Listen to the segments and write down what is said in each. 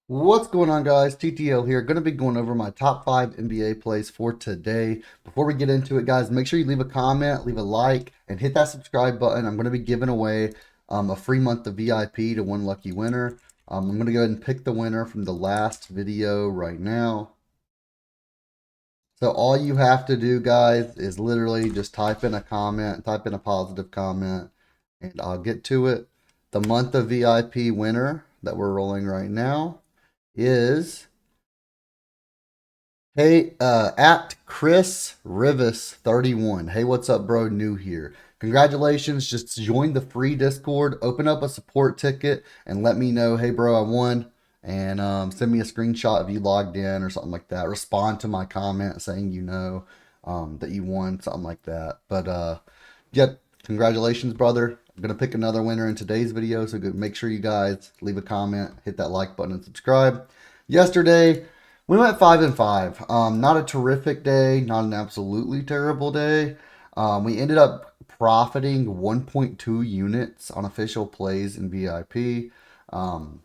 What's going on, guys? TTL here. Going to be going over my top 5 NBA plays for today. Before we get into it, guys, make sure you leave a comment, leave a like, and hit that subscribe button. I'm going to be giving away a free month of VIP to one lucky winner. I'm going to go ahead and pick the winner from the last video right now. So all you have to do, guys, is literally just type in a comment, type in a positive comment, and I'll get to it. The month of VIP winner that we're rolling right now is at Chris Rivas 31. Hey, what's up, bro? New here. Congratulations. Just join the free Discord, open up a support ticket, and let me know, hey, bro, I won. And send me a screenshot if you logged in or something like that. Respond to my comment saying that you won, something like that. But yep, congratulations, brother. I'm going to pick another winner in today's video. So make sure you guys leave a comment, hit that like button, and subscribe. Yesterday, we went 5-5. Not a terrific day, not an absolutely terrible day. We ended up profiting 1.2 units on official plays in VIP.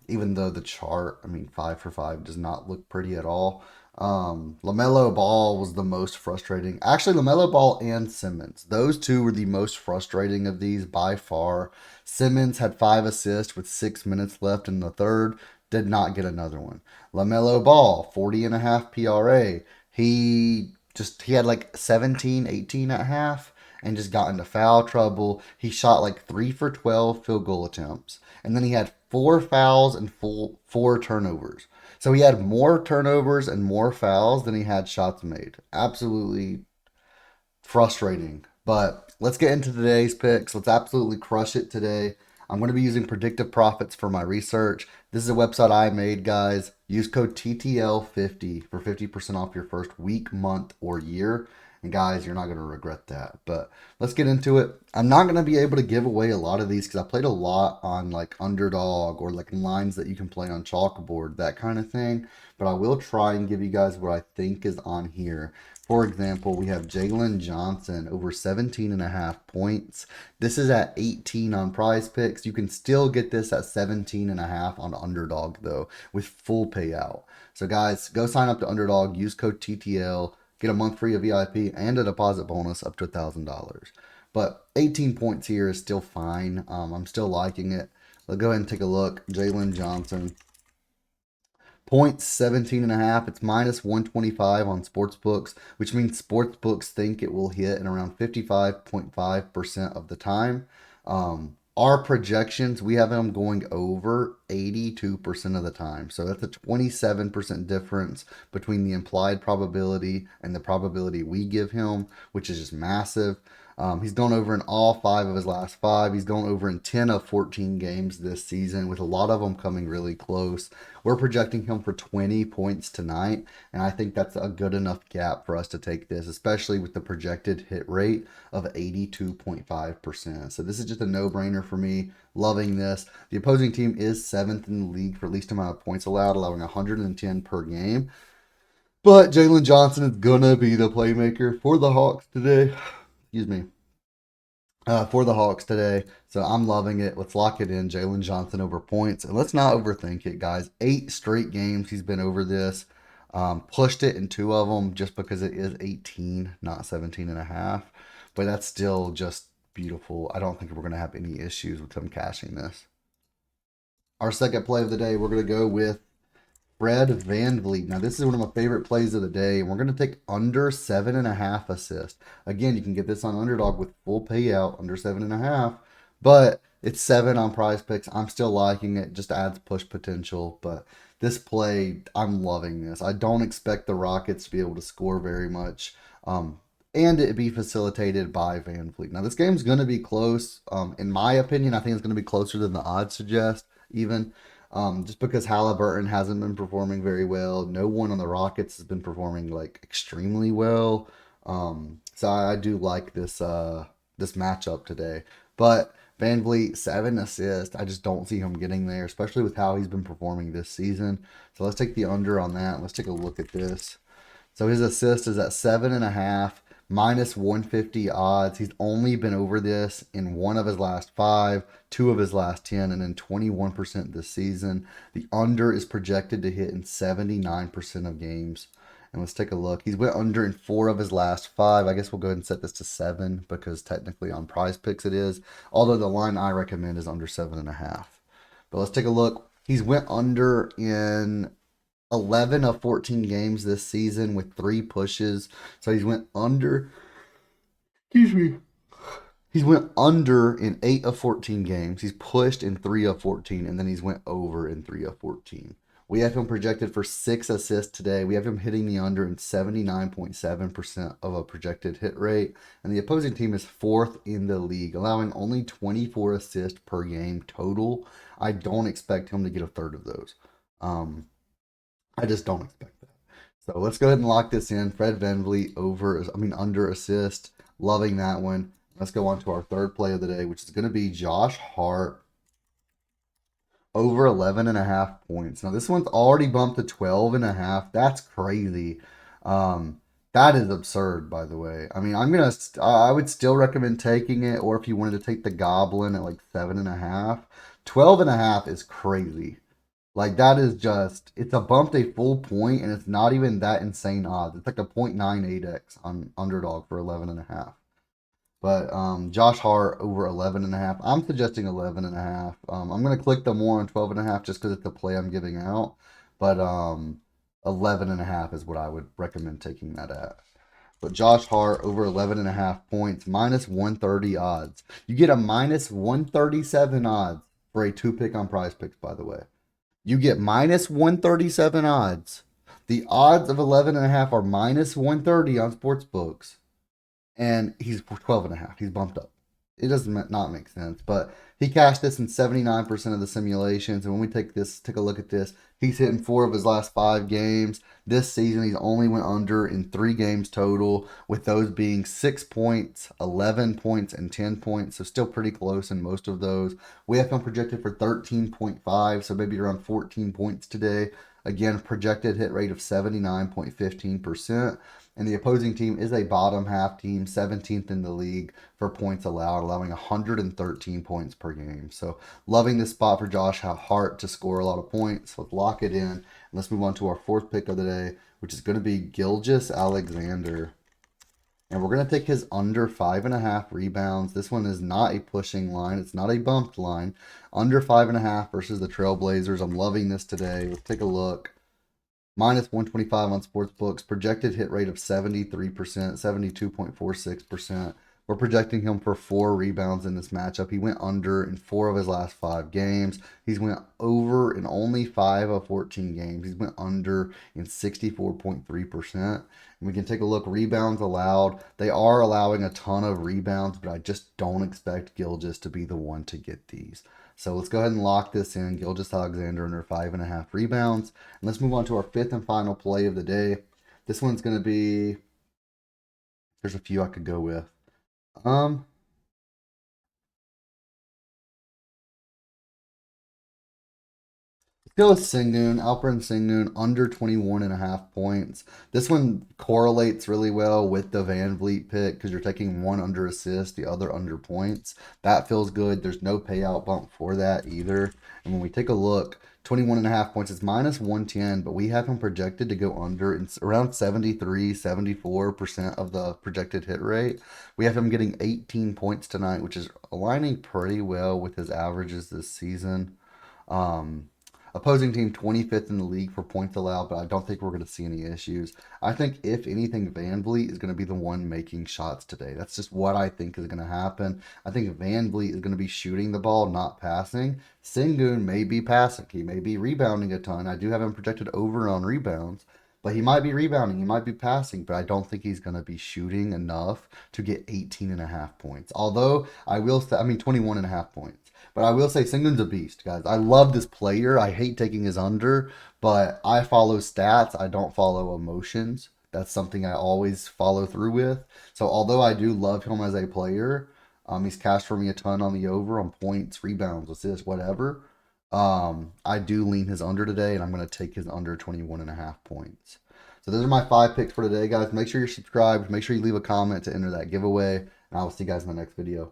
Even though the chart, 5 for 5 does not look pretty at all. LaMelo Ball was the most frustrating. Actually, LaMelo Ball and Simmons. Those two were the most frustrating of these by far. Simmons had 5 assists with 6 minutes left in the third. Did not get another one. LaMelo Ball, 40.5 PRA. He had like 17, 18 at half and just got into foul trouble. He shot like 3 for 12 field goal attempts. And then he had 4 fouls and 4 turnovers. So he had more turnovers and more fouls than he had shots made. Absolutely frustrating. But let's get into today's picks. Let's absolutely crush it today. I'm going to be using predictive profits for my research. This is a website I made, guys. Use code TTL50 for 50% off your first week, month, or year. And guys, you're not going to regret that. But let's get into it. I'm not going to be able to give away a lot of these because I played a lot on like UnderDog or like lines that you can play on Chalkboard, that kind of thing. But I will try and give you guys what I think is on here. For example, we have Jalen Johnson over 17.5 points. This is at 18 on Prizepicks. You can still get this at 17.5 on UnderDog, though, with full payout. So, guys, go sign up to UnderDog, use code TTL, get a month free of VIP, and a deposit bonus up to $1,000. But 18 points here is still fine. I'm still liking it. Let's go ahead and take a look. Jalen Johnson. Points 17.5. It's minus 125 on sportsbooks, which means sportsbooks think it will hit in around 55.5% of the time. Our projections, we have them going over 82% of the time. So that's a 27% difference between the implied probability and the probability we give him, which is just massive. He's gone over in all 5 of his last 5. He's gone over in 10 of 14 games this season, with a lot of them coming really close. We're projecting him for 20 points tonight, and I think that's a good enough gap for us to take this, especially with the projected hit rate of 82.5%. So this is just a no-brainer for me. Loving this. The opposing team is 7th in the league for least amount of points allowed, allowing 110 per game. But Jalen Johnson is going to be the playmaker for the Hawks today. Excuse me. For the Hawks today. So I'm loving it. Let's lock it in. Jalen Johnson over points. And let's not overthink it, guys. 8 straight games he's been over this. Pushed it in 2 of them just because it is 18, not 17.5. But that's still just beautiful. I don't think we're going to have any issues with him cashing this. Our second play of the day, we're going to go with Fred VanVleet. Now, this is one of my favorite plays of the day, and we're going to take under 7.5 assists. Again, you can get this on UnderDog with full payout, under 7.5, but it's 7 on Prizepicks. I'm still liking it. Just adds push potential, but this play, I'm loving this. I don't expect the Rockets to be able to score very much, and it be facilitated by VanVleet. Now, this game's going to be close. In my opinion, I think it's going to be closer than the odds suggest, even. Just because Halliburton hasn't been performing very well. No one on the Rockets has been performing like extremely well. So I do like this matchup today. But VanVleet, 7 assists. I just don't see him getting there, especially with how he's been performing this season. So let's take the under on that. Let's take a look at this. So his assist is at 7.5. minus 150 odds. He's only been over this in one of his last five, two of his last 10, and then 21% this season. The under is projected to hit in 79% of games. And let's take a look. He's went under in four of his last five. I guess we'll go ahead and set this to 7 because technically on Prizepicks it is. Although the line I recommend is under 7.5. But let's take a look. He's went under in 11 of 14 games this season with 3 pushes. So he's went under. Excuse me. He's went under in 8 of 14 games. He's pushed in 3 of 14, and then he's went over in 3 of 14. We have him projected for 6 assists today. We have him hitting the under in 79.7% of a projected hit rate. And the opposing team is 4th in the league, allowing only 24 assists per game total. I don't expect him to get a third of those. I just don't expect that. So let's go ahead and lock this in. Fred VanVleet under assist. Loving that one. Let's go on to our third play of the day, which is going to be Josh Hart over 11.5 points. Now, this one's already bumped to 12.5. That's crazy. That is absurd, by the way. I mean, I would still recommend taking it, or if you wanted to take the Goblin at like 7.5. 12.5 is crazy. Like, that is just, it's a bumped a full point, and it's not even that insane odds. It's like a 0.98x on UnderDog for 11.5. But Josh Hart over 11.5. I'm suggesting 11.5. I'm going to click the more on 12.5 just because it's the play I'm giving out. But 11.5 is what I would recommend taking that at. But Josh Hart over 11.5 points, minus 130 odds. You get a minus 137 odds for a 2-pick on Prizepicks, by the way. You get minus 137 odds. The odds of 11.5 are minus 130 on sportsbooks. And he's 12.5. He's bumped up. It doesn't not make sense, but he cashed this in 79% of the simulations. And when we take a look at this, he's hitting 4 of his last 5 games. This season, he's only went under in 3 games total, with those being 6 points, 11 points, and 10 points. So still pretty close in most of those. We have him projected for 13.5, so maybe around 14 points today. Again, projected hit rate of 79.15%. And the opposing team is a bottom half team, 17th in the league for points allowed, allowing 113 points per game. So loving this spot for Josh Hart to score a lot of points. Let's lock it in. And let's move on to our 4th pick of the day, which is going to be Gilgeous-Alexander. And we're going to take his under 5.5 rebounds. This one is not a pushing line. It's not a bumped line. Under 5.5 versus the Trailblazers. I'm loving this today. Let's take a look. Minus 125 on sportsbooks. Projected hit rate of 73%, 72.46%. We're projecting him for 4 rebounds in this matchup. He went under in 4 of his last 5 games. He's went over in only 5 of 14 games. He's went under in 64.3%. And we can take a look. Rebounds allowed. They are allowing a ton of rebounds, but I just don't expect Gilgeous to be the one to get these. So let's go ahead and lock this in. Gilgeous-Alexander under 5.5 rebounds. And let's move on to our 5th and final play of the day. This one's going to be, there's a few I could go with. Let's go with Alperen Sengun, under 21.5 points. This one correlates really well with the VanVleet pick because you're taking one under assist, the other under points. That feels good. There's no payout bump for that either. And when we take a look, 21.5 points is minus 110, but we have him projected to go under in around 73, 74% of the projected hit rate. We have him getting 18 points tonight, which is aligning pretty well with his averages this season. Opposing team 25th in the league for points allowed, but I don't think we're going to see any issues. I think, if anything, VanVleet is going to be the one making shots today. That's just what I think is going to happen. I think VanVleet is going to be shooting the ball, not passing. Sengun may be passing. He may be rebounding a ton. I do have him projected over on rebounds, but he might be rebounding. He might be passing, but I don't think he's going to be shooting enough to get 18.5 points. Although, I will say, 21.5 points. But I will say Sengun's a beast, guys. I love this player. I hate taking his under, but I follow stats. I don't follow emotions. That's something I always follow through with. So although I do love him as a player, he's cashed for me a ton on the over on points, rebounds, assists, whatever. I do lean his under today, and I'm going to take his under 21.5 points. So those are my 5 picks for today, guys. Make sure you're subscribed. Make sure you leave a comment to enter that giveaway. And I will see you guys in the next video.